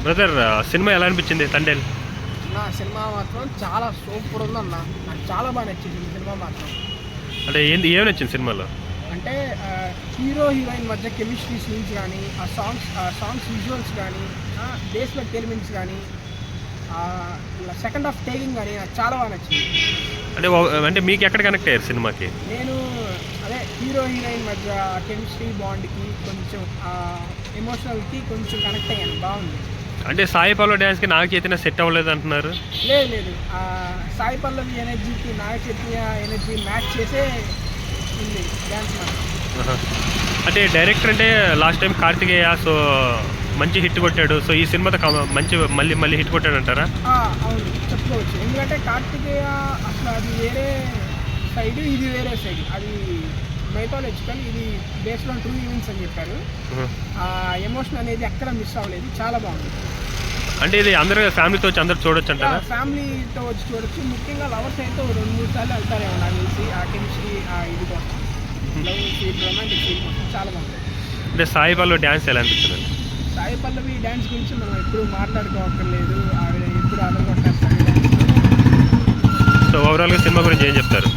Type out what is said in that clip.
Brother cinema ఎలా అనిపించింది తండేల్? నా సినిమా మాత్రం చాలా సూపర్ ఉందన్న. నాకు చాలా బాగా నచ్చింది సినిమా మాత్రం. అంటే ఏం నచ్చింది సినిమాలో? అంటే హీరో హీరోయిన్ మధ్య కెమిస్ట్రీ సీన్స్ కానీ, ఆ సాంగ్స్ విజువల్స్ కానీ, బేస్మెంట్ ఎలిమెంట్స్ కానీ, సెకండ్ హాఫ్ టేకింగ్ కానీ నాకు చాలా బాగా నచ్చింది. అంటే మీకు ఎక్కడ కనెక్ట్ అయ్యారు సినిమాకి? నేను అదే హీరో హీరోయిన్ మధ్య కెమిస్ట్రీ బాండ్కి కొంచెం ఎమోషనల్కి కొంచెం కనెక్ట్ అయ్యాను. బాగుంది. అంటే సాయి పల్లవి డ్యాన్స్కి నాగ చైతన్య సెట్ అవ్వలేదు అంటున్నారు. లేదు సాయి పల్లవి ఎనర్జీకి నాగ చైతన్య ఎనర్జీ మ్యాచ్ చేసే ఉంది డ్యాన్స్ మాత్రం. అంటే డైరెక్టర్ అంటే లాస్ట్ టైం కార్తికేయ సో మంచి హిట్ కొట్టాడు. సో ఈ సినిమాతో మంచి మళ్ళీ హిట్ కొట్టాడు అంటారా? అవును చెప్పుకోవచ్చు. ఎందుకంటే కార్తికేయ అసలు అది వేరే సైడ్, ఇది వేరే సైడ్. అది మైథాలజికల్, ఇది బేస్డ్ ఆన్ ట్రూ ఈవెంట్స్ అని చెప్పారు. ఆ ఎమోషన్ అనేది ఎక్కడ మిస్ అవ్వలేదు. చాలా బాగుంది. అంటే ఇది అందరూ ఫ్యామిలీతో వచ్చి అందరూ చూడొచ్చు అంటారా? ఫ్యామిలీతో వచ్చి చూడొచ్చు. ముఖ్యంగా లవర్స్ అయితే 2-3 సార్లు వెళ్తారేమో నాకు తెలిసి. ఆ కెమిస్ట్రీ ఇది కోసం, లవ్ సీన్, రొమాంటిక్ సీన్ కోసం చాలా బాగుంది. అంటే సాయి పల్లవి డ్యాన్స్ ఎలా అనిపిస్తుంది? సాయి పల్లవి డ్యాన్స్ గురించి మనం ఎప్పుడు మాట్లాడుకోవక్కర్లేదు. ఆవిడ ఎప్పుడు అదరగొట్టారు. సో ఓవరాల్గా సినిమా గురించి ఏం చెప్తారు?